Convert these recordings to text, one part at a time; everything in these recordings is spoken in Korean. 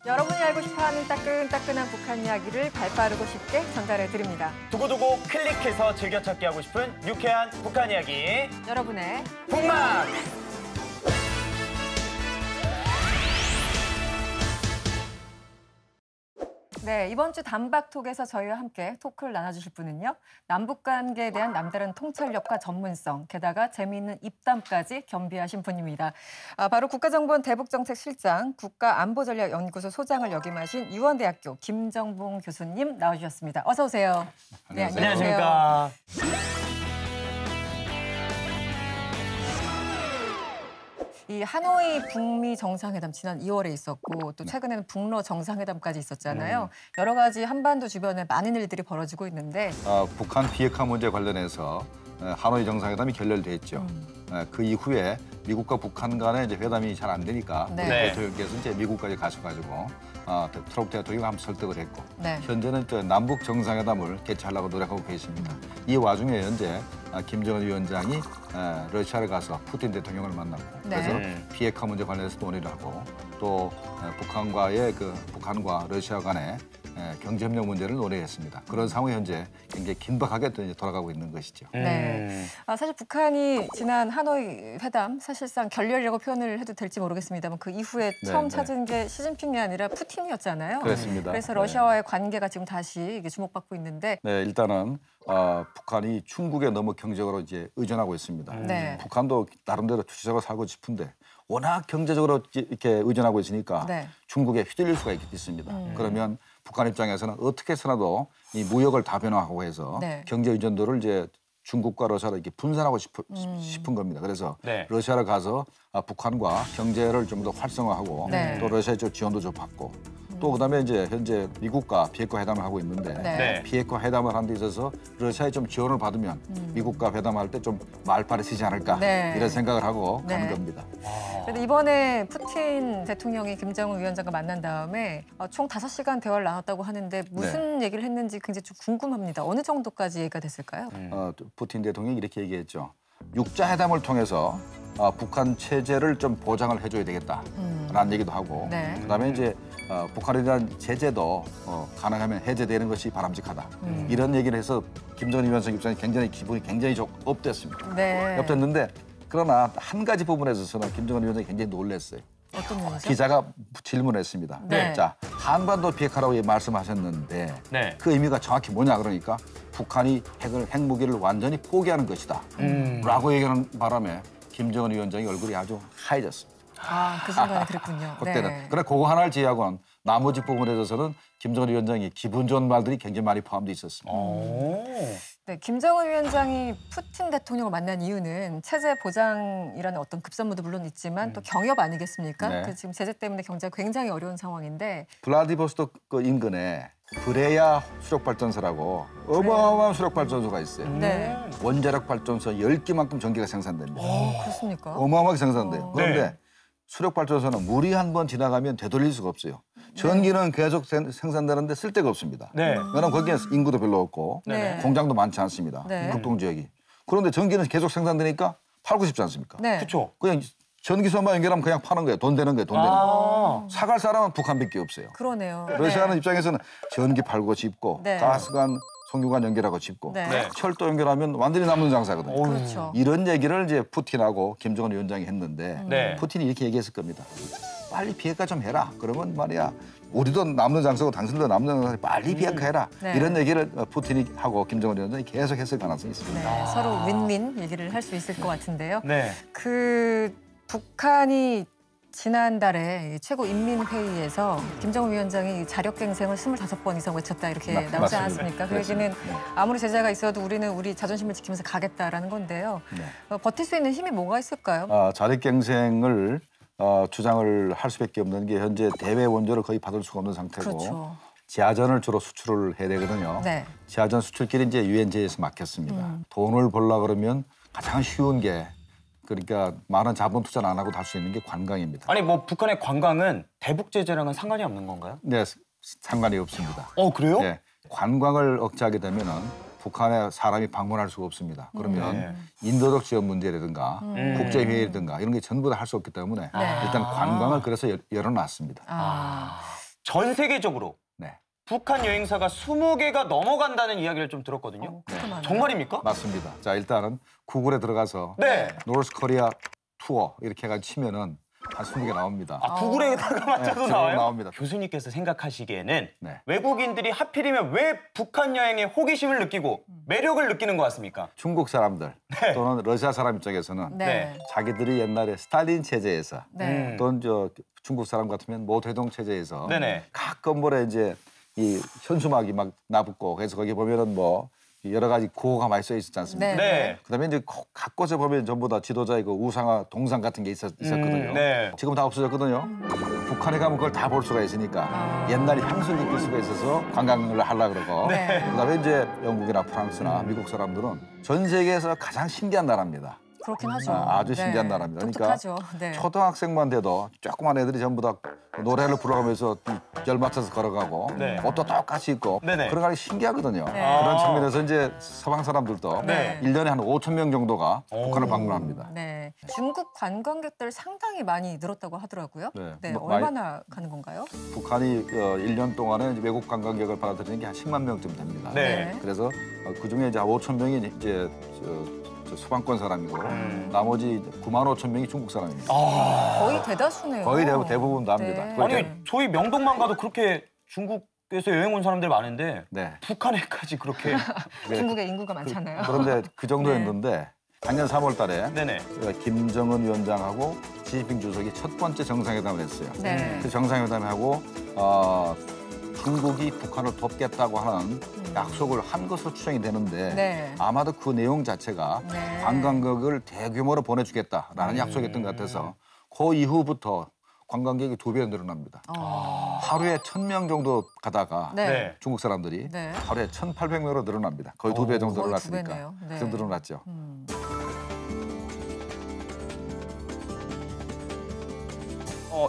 여러분이 알고 싶어하는 따끈따끈한 북한 이야기를 발빠르고 쉽게 전달해 드립니다. 두고두고 클릭해서 즐겨찾기 하고 싶은 유쾌한 북한 이야기. 여러분의 북막! 네, 이번 주 단박톡에서 저희와 함께 토크를 나눠주실 분은요. 남북 관계에 대한 남다른 통찰력과 전문성, 게다가 재미있는 입담까지 겸비하신 분입니다. 바로 국가정보원 대북정책실장, 국가안보전략연구소 소장을 역임하신 유원대학교 김정봉 교수님 나와주셨습니다. 어서 오세요. 네, 안녕하십니까. 이 하노이 북미 정상회담 지난 2월에 있었고 또 최근에는 북러 정상회담까지 있었잖아요. 여러 가지 한반도 주변에 많은 일들이 벌어지고 있는데 북한 비핵화 문제 관련해서 하노이 정상회담이 결렬됐죠. 그 이후에 미국과 북한 간의 이제 회담이 잘 안 되니까 네. 대통령께서 이제 미국까지 가셔가지고 트럼프 대통령과 한번 설득을 했고 네. 현재는 남북 정상회담을 개최하려고 노력하고 계십니다. 이 와중에 현재 김정은 위원장이 러시아를 가서 푸틴 대통령을 만났고 네. 그래서 비핵화 문제 관련해서 논의를 하고 또 북한과 러시아 간의 경제협력 문제를 논의했습니다. 그런 상황이 현재 굉장히 긴박하게 또 이제 돌아가고 있는 것이죠. 네. 사실 북한이 지난 하노이 회담 사실상 결렬이라고 표현을 해도 될지 모르겠습니다만 그 이후에 처음 찾은 게 시진핑이 아니라 푸틴이었잖아요. 그렇습니다. 그래서 러시아와의 관계가 지금 다시 이게 주목받고 있는데 네, 일단은 북한이 중국에 너무 경제적으로 이제 의존하고 있습니다. 네. 북한도 나름대로 주체적으로 살고 싶은데 워낙 경제적으로 이렇게 의존하고 있으니까 네. 중국에 휘둘릴 수가 있습니다. 그러면 북한 입장에서는 어떻게 해서라도 이 무역을 다변화하고 해서 네. 경제 의존도를 이제 중국과 러시아로 이렇게 분산하고 싶은 겁니다. 그래서 러시아를 가서 북한과 경제를 좀 더 활성화하고 네. 또 러시아의 지원도 좀 받고 또 그다음에 이제 현재 미국과 비핵화 회담을 하고 있는데 네. 비핵화 회담을 하는 데 있어서 러시아의 좀 지원을 받으면 미국과 회담할 때 좀 말빨이 쓰지 않을까 네. 이런 생각을 하고 네. 가는 겁니다. 그런데 이번에 푸틴 대통령이 김정은 위원장과 만난 다음에 총 5시간 대화를 나눴다고 하는데 무슨 얘기를 했는지 굉장히 좀 궁금합니다. 어느 정도까지 얘기가 됐을까요? 푸틴 대통령이 이렇게 얘기했죠. 육자 회담을 통해서 북한 체제를 좀 보장을 해줘야 되겠다라는 얘기도 하고 네. 그다음에 이제 북한에 대한 제재도 가능하면 해제되는 것이 바람직하다. 이런 얘기를 해서 김정은 위원장 입장에 기분이 굉장히 좀 업됐습니다. 네. 업됐는데 그러나 한 가지 부분에 있어서는 김정은 위원장이 굉장히 놀랐어요. 어떤 면이죠? 기자가 질문했습니다. 네. 자, 한반도 비핵화라고 말씀하셨는데 그 의미가 정확히 뭐냐 그러니까 북한이 핵무기를 완전히 포기하는 것이다. 라고 얘기하는 바람에 김정은 위원장이 얼굴이 아주 하얘졌습니다. 그 순간에 그랬군요. 그때는. 네. 그래 그거 하나를 제외하고는 나머지 부분에 대해서는 김정은 위원장이 기분 좋은 말들이 굉장히 많이 포함되어 있었습니다. 네, 김정은 위원장이 푸틴 대통령을 만난 이유는 체제 보장이라는 어떤 급선무도 물론 있지만 또 경협 아니겠습니까? 네. 지금 제재 때문에 경제가 굉장히 어려운 상황인데 블라디보스토크 인근에 브레야 수력발전소라고 어마어마한 수력발전소가 있어요. 네. 원자력 발전소 10기만큼 전기가 생산됩니다. 그렇습니까? 어마어마하게 생산돼요. 그런데 수력발전소는 물이 한 번 지나가면 되돌릴 수가 없어요. 전기는 계속 생산되는데 쓸데가 없습니다. 왜냐하면 거기에 인구도 별로 없고 네. 공장도 많지 않습니다. 네. 극동 지역이. 그런데 전기는 계속 생산되니까 팔고 싶지 않습니까? 네. 그렇죠. 그냥 전기선만 연결하면 그냥 파는 거예요. 돈 되는 거예요. 돈 되는 거. 사갈 사람은 북한밖에 없어요. 그러네요. 러시아는 네. 입장에서는 전기 팔고 짚고 네. 가스관 송유관 연결하고 짚고 네. 철도 연결하면 완전히 남는 장사거든요. 그렇죠. 이런 얘기를 이제 푸틴하고 김정은 위원장이 했는데 푸틴이 이렇게 얘기했을 겁니다. 빨리 비핵화 좀 해라. 그러면 말이야 우리도 남는 장사고 당신도 남는 장사고 빨리 비핵화해라. 네. 이런 얘기를 푸틴이 하고 김정은 위원장이 계속 했을 가능성이 있습니다. 네, 서로 윈윈 얘기를 할 수 있을 것 같은데요. 네. 북한이 지난달에 최고인민회의에서 김정은 위원장이 자력갱생을 25번 이상 외쳤다 이렇게 나오지 맞습니다. 않았습니까? 그 얘기는 아무리 제재가 있어도 우리는 우리 자존심을 지키면서 가겠다라는 건데요. 버틸 수 있는 힘이 뭐가 있을까요? 자력갱생을 주장을 할 수밖에 없는 게 현재 대외 원조를 거의 받을 수가 없는 상태고 그렇죠. 지하전을 주로 수출을 해야 되거든요. 네. 지하전 수출길이 이제 유엔제에서 막혔습니다. 돈을 벌려 그러면 가장 쉬운 게 그러니까 많은 자본 투자를 안 하고 할 수 있는 게 관광입니다. 아니 뭐 북한의 관광은 대북 제재랑은 상관이 없는 건가요? 네, 상관이 없습니다. 그래요? 네, 관광을 억제하게 되면은 북한에 사람이 방문할 수가 없습니다. 그러면 인도적 지원 문제라든가 국제회의라든가 이런 게 전부 다 할 수 없기 때문에 일단 관광을 그래서 열어놨습니다. 전 세계적으로 네. 북한 여행사가 20개가 넘어간다는 이야기를 좀 들었거든요. 정말입니까? 맞습니다. 자, 일단은 구글에 들어가서 네. 노스 코리아 투어 이렇게 해가지고 치면은 한 20개 나옵니다. 구글에다가 맞춰서 네, 나와요? 나옵니다. 교수님께서 생각하시기에는 네. 외국인들이 하필이면 왜 북한 여행에 호기심을 느끼고 매력을 느끼는 것 같습니까? 중국 사람들 또는 러시아 사람 입장에서는 네. 자기들이 옛날에 스탈린 체제에서 네. 또는 저 중국 사람 같으면 모태동 체제에서 네네. 각 건물에 이제 이 현수막이 막 나붙고 그래서 거기 보면은 뭐 여러 가지 구호가 많이 써 있었지 않습니까? 네. 그다음에 이제 곳곳에 보면 전부 다 지도자의 그 우상화 동상 같은 게 있었거든요. 네. 지금 다 없어졌거든요. 북한에 가면 그걸 다 볼 수가 있으니까 옛날 향수를 느낄 수가 있어서 관광을 하려고 그러고 네. 그다음에 이제 영국이나 프랑스나 미국 사람들은 전 세계에서 가장 신기한 나라입니다. 그렇긴 하죠. 아주 신기한 나라입니다. 그러니까 독특하죠. 네. 초등학생만 돼도 조그만 애들이 전부 다 노래를 불러가면서 열 맞춰서 걸어가고 네. 옷도 똑같이 입고 네네. 그런 게 신기하거든요. 네. 그런 측면에서 이제 서방 사람들도 네. 1년에 한 5천 명 정도가 북한을 방문합니다. 네. 중국 관광객들 상당히 많이 늘었다고 하더라고요. 네. 뭐, 얼마나 가는 건가요? 북한이 1년 동안에 이제 외국 관광객을 받아들이는 게 한 10만 명쯤 됩니다. 네. 그래서 그중에 이제 5천 명이 이제 저 서방권 사람이고 나머지 9만 5천 명이 중국 사람입니다. 거의 대다수네요. 거의 대부분 다 합니다. 네. 그렇게- 아니 저희 명동만 가도 그렇게 중국에서 여행 온 사람들 많은데 네. 북한에까지 그렇게 네. 중국에 인구가 많잖아요. 그런데 그 정도였는데 작년 3월 달에 네네. 김정은 위원장하고 시진핑 주석이 첫 번째 정상회담을 했어요. 네. 그 정상회담하고 중국이 북한을 돕겠다고 하는 약속을 한 것으로 추정이 되는데 네. 아마도 그 내용 자체가 네. 관광객을 대규모로 보내주겠다라는 약속이었던 것 같아서 그 이후부터 관광객이 2배 늘어납니다. 하루에 1,000명 정도 가다가 네. 네. 중국 사람들이 네. 하루에 1,800명으로 늘어납니다. 거의 2배 정도 거의 늘어났으니까. 2배네요. 네. 그 정도 늘어났죠.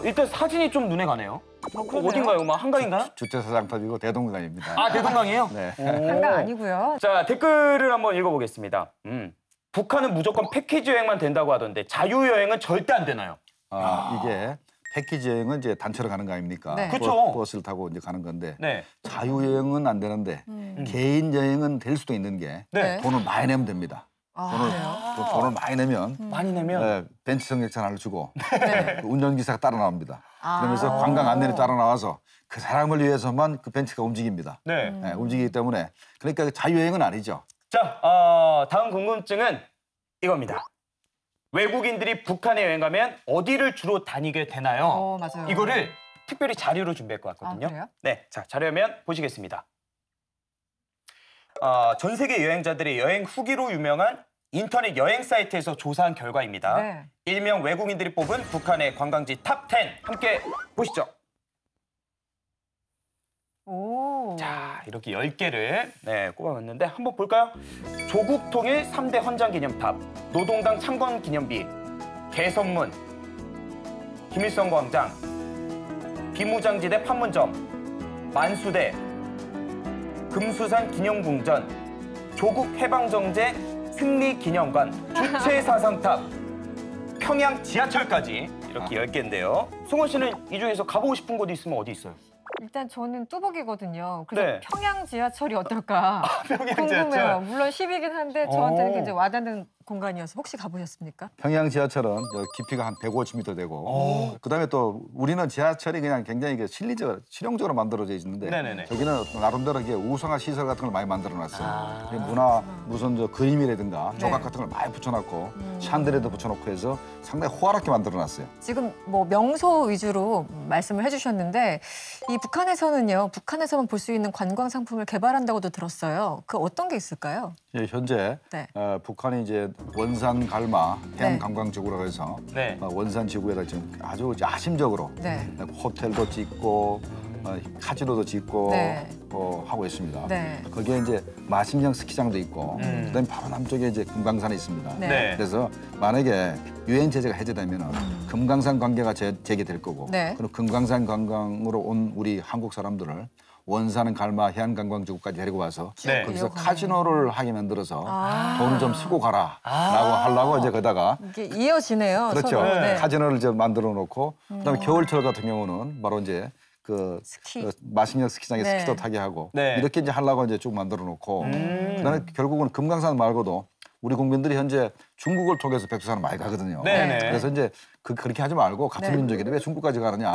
일단 사진이 좀 눈에 가네요. 그러네요. 어딘가요? 막 한강인가요? 주체사장탑이고 대동강입니다. 아 대동강이에요? 네. 한강 아니고요. 자 댓글을 한번 읽어보겠습니다. 북한은 무조건 패키지 여행만 된다고 하던데 자유여행은 절대 안 되나요? 이게 패키지 여행은 이제 단체로 가는 거 아닙니까? 네. 그쵸. 버스를 타고 이제 가는 건데 네. 자유여행은 안 되는데 개인 여행은 될 수도 있는 게 네. 돈을 많이 내면 됩니다. 그래요? 돈을 많이 내면 많이 내면 벤츠 승객차 하나를 주고 네. 그 운전기사가 따라 나옵니다. 그러면서 관광 안내를 따라 나와서 그 사람을 위해서만 그 벤츠가 움직입니다. 네. 네, 움직이기 때문에 그러니까 자유여행은 아니죠. 자 다음 궁금증은 이겁니다. 외국인들이 북한에 여행 가면 어디를 주로 다니게 되나요? 맞아요. 이거를 특별히 자료로 준비할 것 같거든요. 아, 그래요? 네, 자 자료면 보시겠습니다. 전 세계 여행자들의 여행 후기로 유명한 인터넷 여행 사이트에서 조사한 결과입니다. 네. 일명 외국인들이 뽑은 북한의 관광지 탑 10 함께 보시죠. 오. 자, 이렇게 10개를 꼽아봤는데 한번 볼까요? 조국 통일 3대 헌장 기념탑, 노동당 창건 기념비, 개선문, 김일성 광장, 비무장지대 판문점, 만수대, 금수산 기념궁전, 조국 해방정제 승리 기념관, 주체사상탑, 평양 지하철까지 이렇게 10개인데요. 송원 씨는 이 중에서 가보고 싶은 곳이 있으면 어디 있어요? 일단 저는 뚜벅이거든요. 그래서 네. 평양 지하철이 어떨까 평양 궁금해요. 지하철. 물론 10이긴 한데 저한테는 굉장히 와닿는 공간이어서 혹시 가보셨습니까? 평양 지하철은 깊이가 한 150m 되고 그다음에 또 우리는 지하철이 그냥 굉장히 실용적으로 만들어져 있는데 네네네. 저기는 나름대로 이게 우상화 시설 같은 걸 많이 만들어놨어요. 문화 무슨 저 그림이라든가 조각 같은 걸 많이 붙여놨고 샹들에도 붙여놓고 해서 상당히 호화롭게 만들어놨어요. 지금 뭐 명소 위주로 말씀을 해주셨는데 이 북한에서는요. 북한에서만 볼 수 있는 관광 상품을 개발한다고도 들었어요. 그 어떤 게 있을까요? 예, 현재 네. 북한이 이제 원산 갈마 네. 해안 관광 지구라고 해서 네. 원산 지구에다 지금 아주 야심적으로 네. 호텔도 짓고 카지노도 짓고 네. 하고 있습니다. 네. 거기에 이제 마신령 스키장도 있고 그다음에 바로 남쪽에 이제 금강산이 있습니다. 네. 그래서 만약에 유엔 제재가 해제되면 금강산 관계가 재개될 거고 네. 그리고 금강산 관광으로 온 우리 한국 사람들을 원산, 갈마, 해안관광지구까지 데리고 와서 네. 거기서 카지노를 하게 만들어서 돈을 좀 쓰고 가라라고 하려고 이제 거기다가 이게 이어지네요. 그렇죠. 서로. 네. 카지노를 이제 만들어 놓고 그다음에 겨울철 같은 경우는 바로 이제 그 스키. 마신령 스키장에 네. 스키도 타게 하고 네. 이렇게 이제 하려고 이제 쭉 만들어 놓고 그다음에 결국은 금강산 말고도 우리 국민들이 현재 중국을 통해서 백두산을 많이 가거든요. 네네. 그래서 이제 그렇게 하지 말고 같은 네. 민족인데 왜 중국까지 가느냐.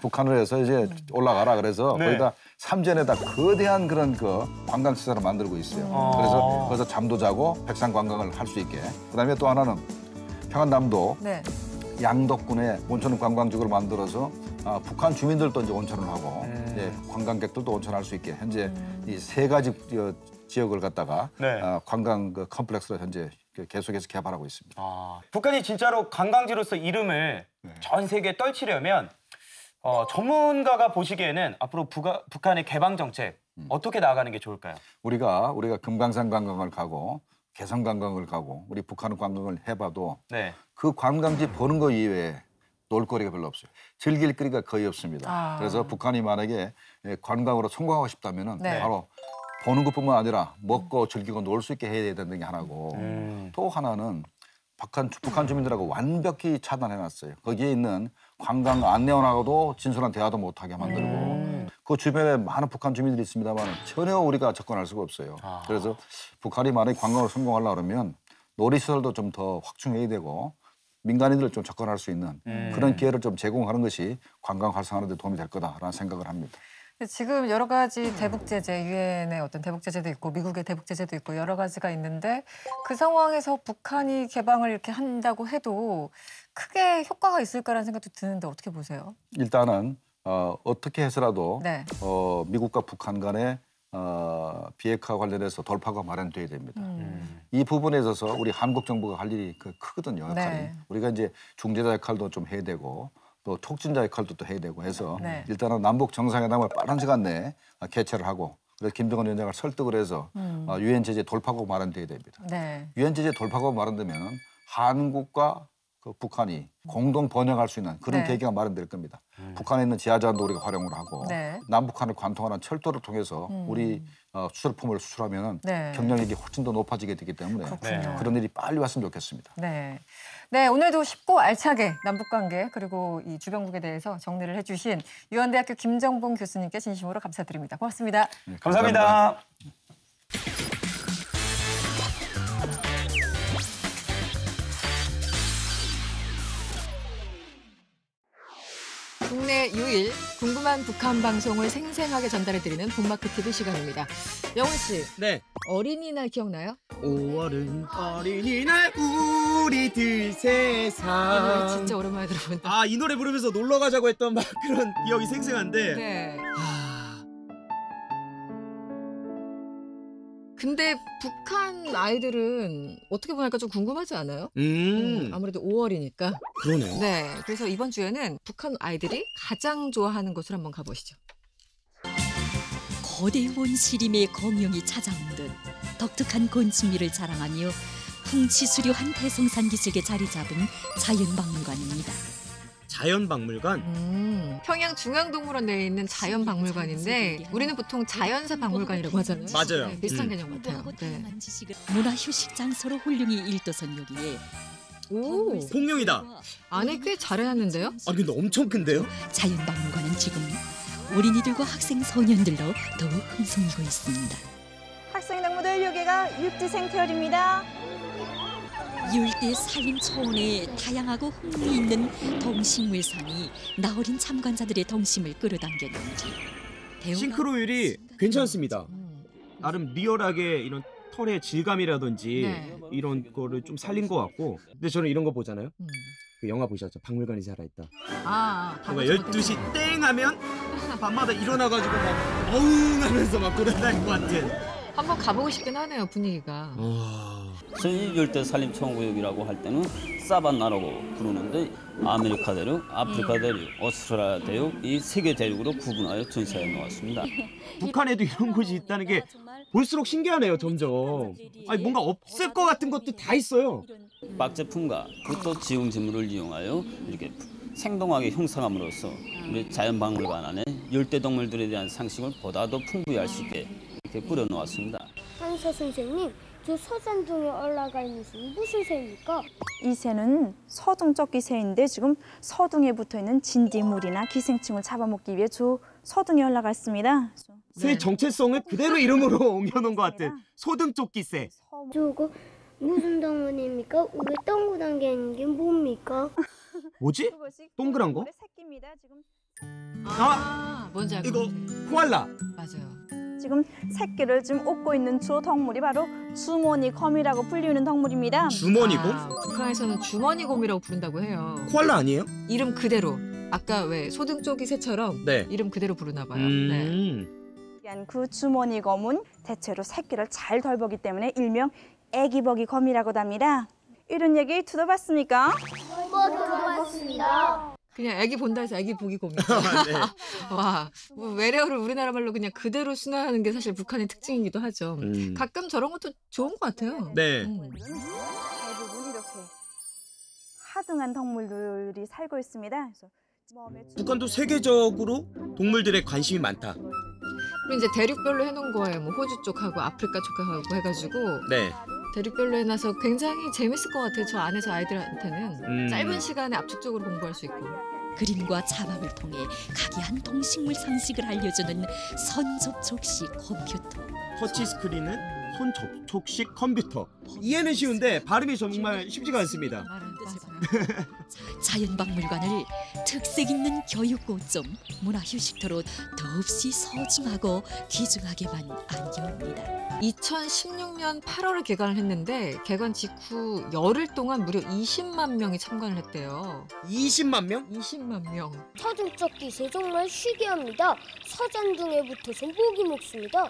북한을 해서 이제 올라가라. 그래서 네. 거기다 삼전에다 거대한 그런 그 관광시설을 만들고 있어요. 그래서 거기서 잠도 자고 백산 관광을 할 수 있게. 그다음에 또 하나는 평안남도 네. 양덕군에 온천 관광지구를 만들어서 북한 주민들도 이제 온천을 하고 이제 관광객들도 온천할 수 있게 현재 이 세 가지 지역을 갖다가 네. 관광 그 컴플렉스로 현재 계속해서 개발하고 있습니다. 북한이 진짜로 관광지로서 이름을 전 세계에 떨치려면 전문가가 보시기에는 앞으로 북한의 개방 정책 어떻게 나아가는 게 좋을까요? 우리가 금강산 관광을 가고 개성 관광을 가고 우리 북한 관광을 해봐도 네. 그 관광지 보는 거 이외에 놀거리가 별로 없어요. 즐길 거리가 거의 없습니다. 그래서 북한이 만약에 관광으로 성공하고 싶다면은 네. 바로 보는 것뿐만 아니라 먹고 즐기고 놀 수 있게 해야 되는 게 하나고 또 하나는 북한 주민들하고 완벽히 차단해놨어요. 거기에 있는 관광 안내원하고도 진솔한 대화도 못하게 만들고 그 주변에 많은 북한 주민들이 있습니다만 전혀 우리가 접근할 수가 없어요. 그래서 북한이 만약에 관광으로 성공하려고 그러면 놀이시설도 좀 더 확충해야 되고 민간인들을 좀 접근할 수 있는 그런 기회를 좀 제공하는 것이 관광 활성화하는 데 도움이 될 거다라는 생각을 합니다. 지금 여러 가지 대북 제재, 유엔의 어떤 대북 제재도 있고 미국의 대북 제재도 있고 여러 가지가 있는데 그 상황에서 북한이 개방을 이렇게 한다고 해도 크게 효과가 있을까라는 생각도 드는데 어떻게 보세요? 일단은 어떻게 해서라도 네. 미국과 북한 간의 비핵화 관련해서 돌파가 마련돼야 됩니다. 이 부분에 있어서 우리 한국 정부가 할 일이 크거든요. 역할이. 네. 우리가 이제 중재자 역할도 좀 해야 되고 또 촉진자 역할도 또 해야 되고 해서 네. 일단은 남북 정상회담을 빠른 시간 내에 개최를 하고 그래서 김정은 위원장을 설득을 해서 유엔 제재 돌파구 마련돼야 됩니다. 네. 유엔 제재 돌파구 마련되면 한국과 그 북한이 공동 번영할 수 있는 그런 네. 계기가 마련될 겁니다. 북한에 있는 지하자원도 우리가 활용을 하고 네. 남북한을 관통하는 철도를 통해서 우리 수출품을 수출하면 네. 경쟁력이 훨씬 더 높아지게 되기 때문에 그렇군요. 그런 일이 빨리 왔으면 좋겠습니다. 네. 네, 오늘도 쉽고 알차게 남북관계 그리고 이 주변국에 대해서 정리를 해주신 유한대학교 김정봉 교수님께 진심으로 감사드립니다. 고맙습니다. 네, 감사합니다. 국내 유일 궁금한 북한 방송을 생생하게 전달해드리는 북마크 TV 시간입니다. 영훈 씨, 네. 어린이날 기억나요? 5월은 어린이날 우리들 세상. 진짜 오랜만에 들어본다. 아, 이 노래 부르면서 놀러 가자고 했던 막 그런 기억이 생생한데. 네. 아, 근데 북한 아이들은 어떻게 보니까 좀 궁금하지 않아요? 아무래도 5월이니까. 그러네. 네, 그래서 이번 주에는 북한 아이들이 가장 좋아하는 곳을 한번 가보시죠. 거대 원시림의 공룡이 찾아온 듯 독특한 곤충미를 자랑하며 풍치수려한 대성산 기슭에 자리 잡은 자연박물관입니다. 자연박물관? 평양 중앙동물원 내에 있는 자연박물관인데 우리는 보통 자연사 박물관이라고 하잖아요. 맞아요. 네, 비슷한 개념 같아요. 네. 문화휴식 장소로 훌륭히 일도선 여기에 오, 공룡이다. 안에 꽤 잘 해놨는데요? 아, 근데 엄청 큰데요? 자연박물관은 지금 어린이들과 학생 소년들로 더욱 흥성이고 있습니다. 학생 동무들 여기가 육지생태열입니다. 열대 산림 초원에 다양하고 흥미있는 동식물상이 나어린 참관자들의 동심을 끌어당겼는지 싱크로율이 괜찮습니다. 나름 리얼하게 이런 털의 질감이라든지 네. 이런 거를 좀 살린 것 같고. 근데 저는 이런 거 보잖아요. 그 영화 보셨죠? 박물관이 살아있다. 뭔가 12시 땡 하면 밤마다 일어나가지고 막 어웅 하면서 막 돌아다니는 것 같은. 한번 가보고 싶긴 하네요, 분위기가. 아, 저희 열대산림청구역이라고 할 때는 사바나라고 부르는데 아메리카 대륙, 아프리카 대륙, 오스트랄리아 대륙 이 3개 대륙으로 구분하여 전시해 놓았습니다. 북한에도 이런 곳이 있다는 게 볼수록 신기하네요, 점점. 아니, 뭔가 없을 것 같은 것도 다 있어요. 박 제품과 또 지용지물을 이용하여 이렇게 생동하게 형성함으로써 우리 자연박물관 안에 열대동물들에 대한 상식을 보다 더 풍부히 알 수 있게 이렇게 꾸려놓았습니다. 한서 선생님, 저 서산둥에 올라가 있는 새는 무슨 새입니까? 이 새는 서둥적기 새인데 지금 서둥에 붙어있는 진딧물이나 기생충을 잡아먹기 위해 저 서둥에 올라가 있습니다. 새 정체성을 그대로 이름으로 옮겨놓은 것 같은 소등쫓기새. 저거 무슨 덩어리입니까? 왜 동그란 게 있는 게 뭡니까? 뭐지? 동그란 거? 새끼입니다. 지금 뭔지 알고 이거 코알라. 맞아요. 지금 새끼를 지금 업고 있는 저 덩물이 바로 주머니곰이라고 불리는 덩물입니다. 주머니곰? 북한에서는 주머니곰이라고 부른다고 해요. 코알라 아니에요? 이름 그대로. 아까 왜 소등쪽이 새처럼 네. 이름 그대로 부르나 봐요. 네. 그 주머니곰은 대체로 새끼를 잘 덜보기 때문에 일명 애기버기곰이라고도 합니다. 이런 얘기 들어봤습니까? 들어봤습니다. 그냥 애기 본다 해서 애기 보기 곰이죠. 와, 뭐 외래어를 우리나라 말로 그냥 그대로 순화하는 게 사실 북한의 특징이기도 하죠. 가끔 저런 것도 좋은 것 같아요. 네. 대부분 이렇게 하등한 동물들이 살고 있습니다. 그래서 북한도 세계적으로 동물들에 관심이 많다. 그리고 이제 대륙별로 해놓은 거예요. 뭐 호주 쪽하고 아프리카 쪽하고 해가지고 네. 대륙별로 해놔서 굉장히 재밌을 것 같아요. 저 안에서 아이들한테는 짧은 시간에 압축적으로 공부할 수 있고. 그림과 자막을 통해 각이한 동식물 상식을 알려주는 선접촉식 컴퓨터. 터치 스크린은 손 접촉식 컴퓨터. 이해는 쉬운데 발음이 정말 쉽지가 않습니다. 자연박물관을 특색 있는 교육고점, 문화휴식터로 더없이 소중하고 귀중하게만 안겨옵니다. 2016년 8월에 개관을 했는데 개관 직후 열흘 동안 무려 20만 명이 참관을 했대요. 20만 명? 20만 명. 서둥적기 새 정말 희귀합니다. 서잔둥에 붙어서 목이 먹습니다.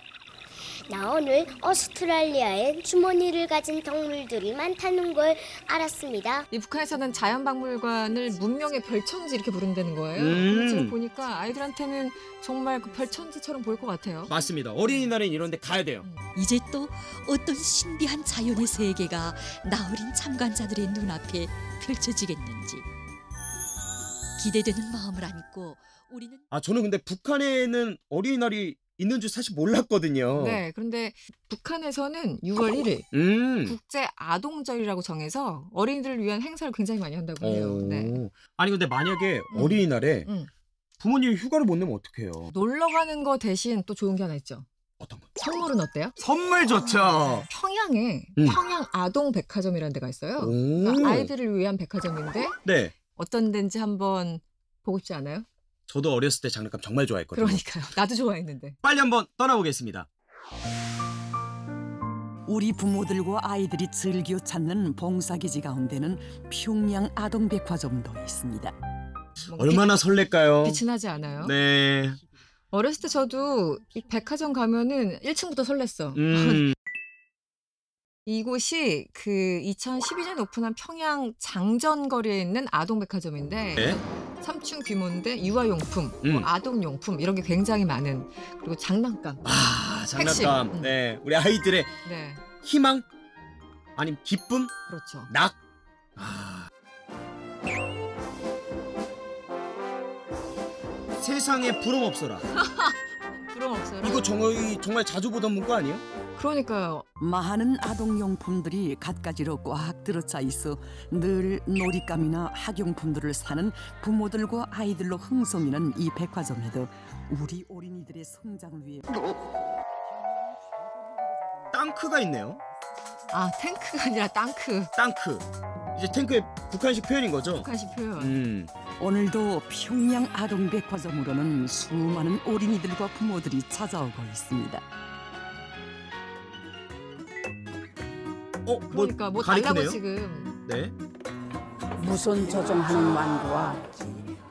나 오늘 오스트랄리아에 주머니를 가진 동물들이 많다는 걸 알았습니다. 이 북한에서는 자연박물관을 문명의 별천지 이렇게 부른다는 거예요. 지금 보니까 아이들한테는 정말 그 별천지처럼 보일 것 같아요. 맞습니다. 어린이날엔 이런 데 가야 돼요. 이제 또 어떤 신비한 자연의 세계가 나어린 참관자들의 눈앞에 펼쳐지겠는지 기대되는 마음을 안고 우리는 저는 근데 북한에는 어린이날이 있는 줄 사실 몰랐거든요. 네, 그런데 북한에서는 6월 1일 국제 아동절이라고 정해서 어린이들을 위한 행사를 굉장히 많이 한다고 해요. 네. 아니 근데 만약에 어린이날에 부모님이 휴가를 못 내면 어떡해요? 놀러 가는 거 대신 또 좋은 게 하나 있죠. 어떤 거? 선물은 어때요? 선물 좋죠. 평양에 평양 아동 백화점이라는 데가 있어요. 그러니까 아이들을 위한 백화점인데 네. 어떤 데인지 한번 보고 싶지 않아요? 저도 어렸을 때 장난감 정말 좋아했거든요. 그러니까요. 나도 좋아했는데. 빨리 한번 떠나보겠습니다. 우리 부모들과 아이들이 즐겨 찾는 봉사기지 가운데는 평양 아동백화점도 있습니다. 얼마나 설렐까요? 빛이 나지 않아요? 네. 어렸을 때 저도 이 백화점 가면은 1층부터 설렜어. 이곳이 그 2012년 오픈한 평양 장전거리에 있는 아동백화점인데 네? 3층 규모인데 유아용품, 뭐 아동용품 이런 게 굉장히 많은 그리고 장난감. 장난감. 핵심. 네, 우리 아이들의 네. 희망 아니면 기쁨, 그렇죠. 낙. 세상에 부럼 없어라. 부럼 없어요. 이거 정말 자주 보던 문구 아니에요? 그러니까요. 많은 아동용품들이 갖가지로 꽉 들어차 있어 늘 놀잇감이나 학용품들을 사는 부모들과 아이들로 흥성이는 이 백화점에도 우리 어린이들의 성장을 위해 땅크가 있네요. 탱크가 아니라 땅크. 땅크. 이제 탱크의 북한식 표현인 거죠? 북한식 표현. 오늘도 평양 아동백화점으로는 수많은 어린이들과 부모들이 찾아오고 있습니다. 그러니까 뭐 달라고 지금. 네. 무선 조종하는 완구와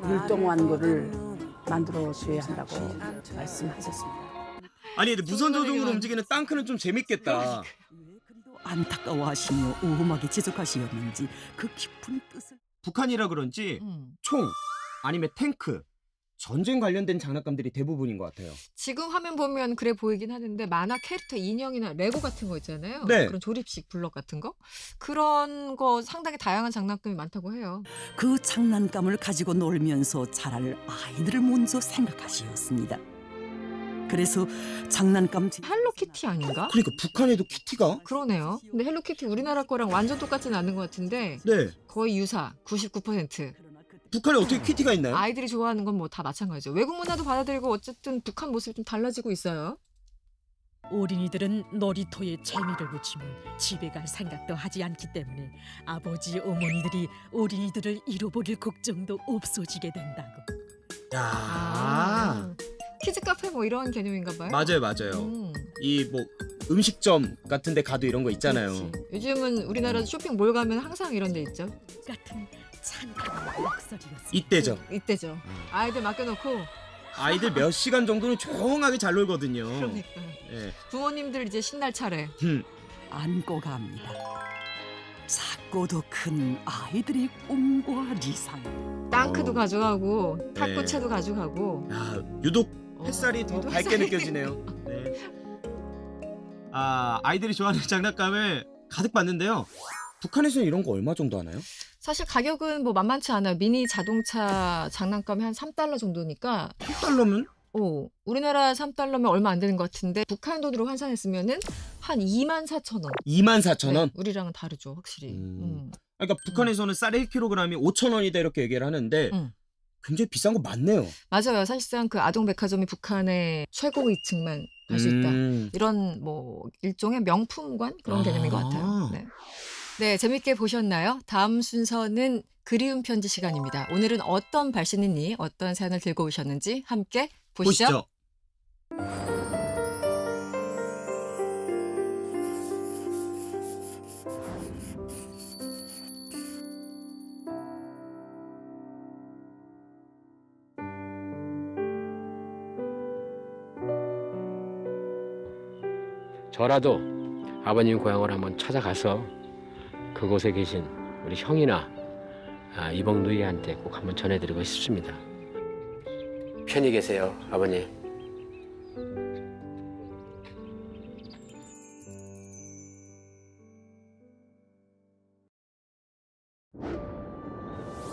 율동 완구를 만들어 줘야 한다고 말씀하셨습니다. 아니 근데 무선 조종으로 움직이는 땅크는 좀 재밌겠다. 안타까워하시며 오험하게 지적하시었는지 그 깊은 뜻을 북한이라 그런지 총 아니면 탱크, 전쟁 관련된 장난감들이 대부분인 것 같아요. 지금 화면 보면 그래 보이긴 하는데 만화 캐릭터 인형이나 레고 같은 거 있잖아요. 네. 그런 조립식 블럭 같은 거. 그런 거 상당히 다양한 장난감이 많다고 해요. 그 장난감을 가지고 놀면서 자랄 아이들을 먼저 생각하시었습니다. 그래서 장난감 헬로키티 아닌가? 그러니까 북한에도 키티가? 그러네요. 근데 헬로키티 우리나라 거랑 완전 똑같지는 않은 것 같은데 네. 거의 유사, 99%. 북한에 어떻게 키티가 있나요? 아이들이 좋아하는 건 뭐 다 마찬가지죠. 외국 문화도 받아들이고 어쨌든 북한 모습이 좀 달라지고 있어요. 어린이들은 놀이터에 재미를 붙이면 집에 갈 생각도 하지 않기 때문에 아버지, 어머니들이 어린이들을 잃어버릴 걱정도 없어지게 된다고. 야. 키즈 카페 뭐 이런 개념인가 봐요. 맞아요. 이 뭐 음식점 같은 데 가도 이런 거 있잖아요. 그렇지. 요즘은 우리나라 쇼핑몰 가면 항상 이런 데 있죠. 같은 찬찬한 목소리였습니다. 이때죠. 이때죠. 아이들 맡겨놓고 아이들 몇 시간 정도는 조용하게 잘 놀거든요. 그러니까. 네. 부모님들 이제 신날 차례. 안고 갑니다. 작고도 큰 아이들의 꿈과 리상. 땅크도 가져가고 탁구채도 가져가고. 야, 유독 햇살이 더 밝게 느껴지네요. 네. 아이들이 좋아하는 장난감을 가득 봤는데요. 북한에서는 이런 거 얼마 정도 하나요? 사실 가격은 뭐 만만치 않아요. 미니 자동차 장난감이 한 $3 정도니까. $3면? 우리나라 $3면 얼마 안 되는 것 같은데 북한 돈으로 환산했으면은 한 24,000원. 24,000원? 네, 우리랑은 다르죠, 확실히. 그러니까 북한에서는 쌀 1kg이 5,000원이다 이렇게 얘기를 하는데 굉장히 비싼 거 맞네요. 맞아요. 사실상 그 아동백화점이 북한의 최고 위층만 갈 수 있다. 이런 뭐 일종의 명품관 그런 개념인 것 같아요. 네. 네, 재밌게 보셨나요? 다음 순서는 그리움 편지 시간입니다. 오늘은 어떤 발신인이 어떤 사연을 들고 오셨는지 함께 보시죠. 저라도 아버님 고향을 한번 찾아가서 그곳에 계신 우리 형이나 이복 누이한테 꼭 한번 전해드리고 싶습니다. 편히 계세요, 아버님.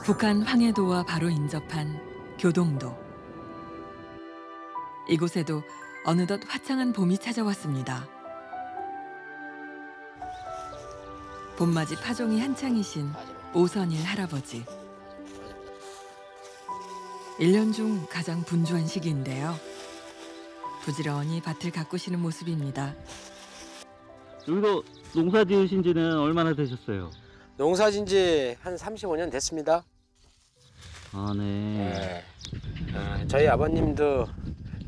북한 황해도와 바로 인접한 교동도. 이곳에도 어느덧 화창한 봄이 찾아왔습니다. 봄맞이 파종이 한창이신 오선일 할아버지. 1년 중 가장 분주한 시기인데요. 부지런히 밭을 가꾸시는 모습입니다. 여기서 농사 지으신 지는 얼마나 되셨어요? 농사 진 지 한 35년 됐습니다. 아, 네. 저희 아버님도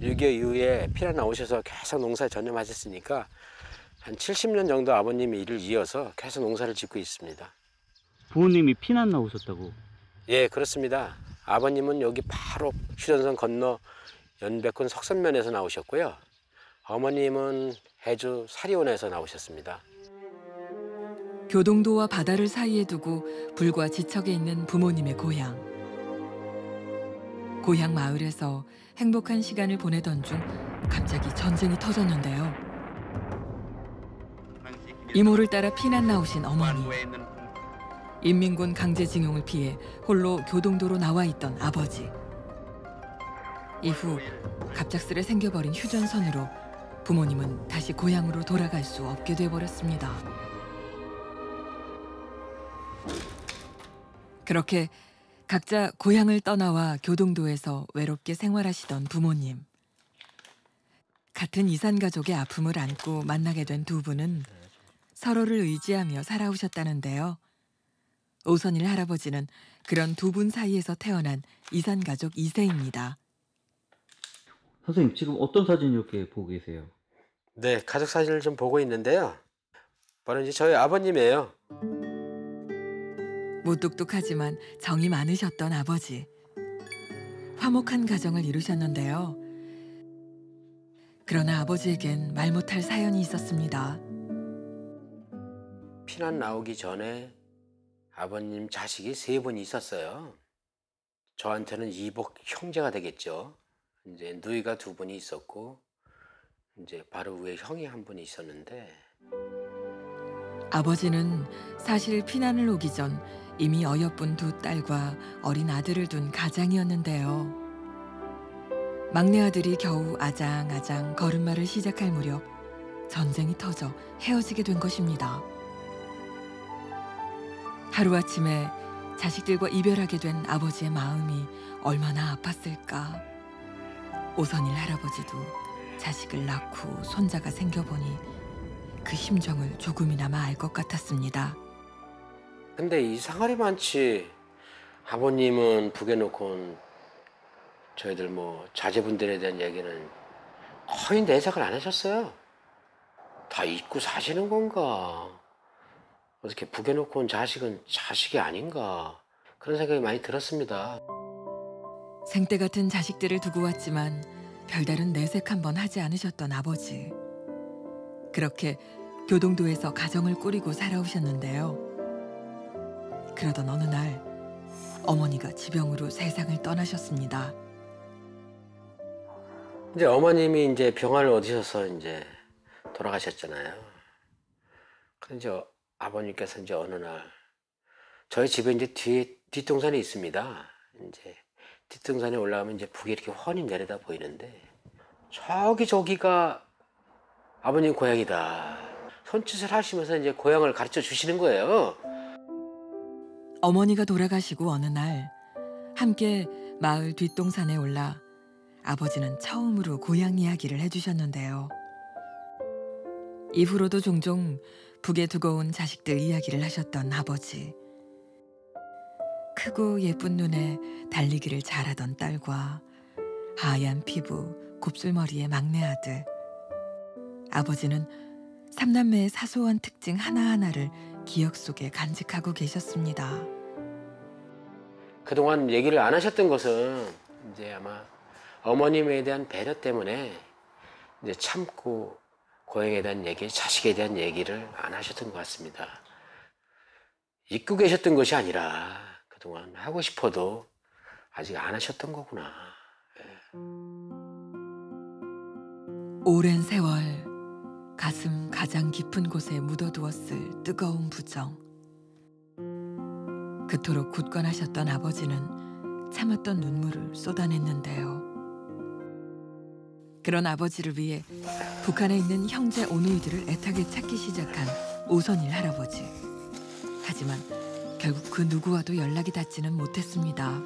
6.25 이후에 피난 나오셔서 계속 농사에 전념하셨으니까 한 70년 정도 아버님이 일을 이어서 계속 농사를 짓고 있습니다. 부모님이 피난 나오셨다고? 예, 그렇습니다. 아버님은 여기 바로 휴전선 건너 연백군 석선면에서 나오셨고요. 어머님은 해주 사리온에서 나오셨습니다. 교동도와 바다를 사이에 두고 불과 지척에 있는 부모님의 고향. 고향 마을에서 행복한 시간을 보내던 중 갑자기 전쟁이 터졌는데요. 이모를 따라 피난 나오신 어머니. 인민군 강제징용을 피해 홀로 교동도로 나와 있던 아버지. 이후 갑작스레 생겨버린 휴전선으로 부모님은 다시 고향으로 돌아갈 수 없게 돼버렸습니다. 그렇게 각자 고향을 떠나와 교동도에서 외롭게 생활하시던 부모님. 같은 이산가족의 아픔을 안고 만나게 된 두 분은 서로를 의지하며 살아오셨다는데요. 오선일 할아버지는 그런 두 분 사이에서 태어난 이산가족 2세입니다. 선생님, 지금 어떤 사진 이렇게 보고 계세요? 네, 가족 사진을 좀 보고 있는데요. 바로 이제 저희 아버님이에요. 무뚝뚝하지만 정이 많으셨던 아버지. 화목한 가정을 이루셨는데요. 그러나 아버지에겐 말 못할 사연이 있었습니다. 피난 나오기 전에 아버님 자식이 3분이 있었어요. 저한테는 이복 형제가 되겠죠. 이제 누이가 2분이 있었고 이제 바로 위에 형이 1분이 있었는데 아버지는 사실 피난을 오기 전 이미 어여쁜 2 딸과 어린 아들을 둔 가장이었는데요. 막내 아들이 겨우 아장아장 걸음마를 시작할 무렵 전쟁이 터져 헤어지게 된 것입니다. 하루아침에 자식들과 이별하게 된 아버지의 마음이 얼마나 아팠을까. 오선일 할아버지도 자식을 낳고 손자가 생겨보니 그 심정을 조금이나마 알 것 같았습니다. 근데 이상하리 많지. 아버님은 북에 놓고 저희들 뭐 자제분들에 대한 얘기는 거의 내색을 안 하셨어요. 다 잊고 사시는 건가. 어떻게 북에 놓고 온 자식은 자식이 아닌가. 그런 생각이 많이 들었습니다. 생때 같은 자식들을 두고 왔지만 별다른 내색 한 번 하지 않으셨던 아버지. 그렇게 교동도에서 가정을 꾸리고 살아오셨는데요. 그러던 어느 날 어머니가 지병으로 세상을 떠나셨습니다. 이제 어머님이 이제 병원을 얻으셔서 이제 돌아가셨잖아요. 그래서 이제 아버님께서 이제 어느 날 저희 집에 이제 뒷동산이 있습니다. 이제 뒷동산에 올라가면 이제 북이 이렇게 훤히 내려다 보이는데 저기가 아버님 고향이다. 손짓을 하시면서 이제 고향을 가르쳐 주시는 거예요. 어머니가 돌아가시고 어느 날 함께 마을 뒷동산에 올라 아버지는 처음으로 고향 이야기를 해주셨는데요. 이후로도 종종 북에 두고 온 자식들 이야기를 하셨던 아버지. 크고 예쁜 눈에 달리기를 잘하던 딸과 하얀 피부, 곱슬머리의 막내 아들. 아버지는 3남매의 사소한 특징 하나하나를 기억 속에 간직하고 계셨습니다. 그동안 얘기를 안 하셨던 것은 이제 아마 어머님에 대한 배려 때문에 이제 참고 고향에 대한 얘기, 자식에 대한 얘기를 안 하셨던 것 같습니다. 잊고 계셨던 것이 아니라 그동안 하고 싶어도 아직 안 하셨던 거구나. 오랜 세월 가슴 가장 깊은 곳에 묻어두었을 뜨거운 부정. 그토록 굳건하셨던 아버지는 참았던 눈물을 쏟아냈는데요. 그런 아버지를 위해 북한에 있는 형제 오누이들을 애타게 찾기 시작한 오선일 할아버지. 하지만 결국 그 누구와도 연락이 닿지는 못했습니다.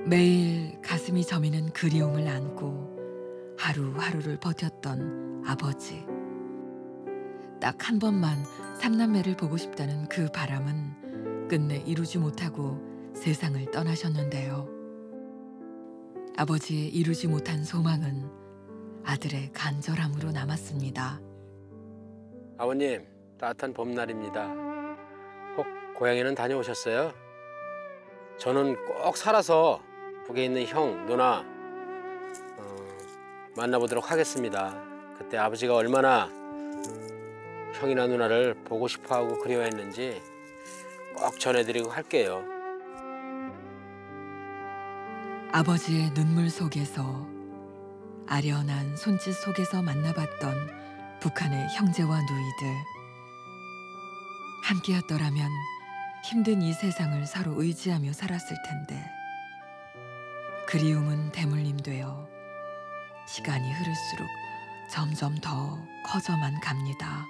매일 가슴이 저미는 그리움을 안고 하루하루를 버텼던 아버지. 딱 한 번만 3남매를 보고 싶다는 그 바람은 끝내 이루지 못하고 세상을 떠나셨는데요. 아버지의 이루지 못한 소망은 아들의 간절함으로 남았습니다. 아버님, 따뜻한 봄날입니다. 혹 고향에는 다녀오셨어요? 저는 꼭 살아서 북에 있는 형, 누나 만나보도록 하겠습니다. 그때 아버지가 얼마나 형이나 누나를 보고 싶어하고 그리워했는지 꼭 전해드리고 할게요. 아버지의 눈물 속에서 아련한 손짓 속에서 만나봤던 북한의 형제와 누이들. 함께였더라면 힘든 이 세상을 서로 의지하며 살았을 텐데. 그리움은 대물림 되어 시간이 흐를수록 점점 더 커져만 갑니다.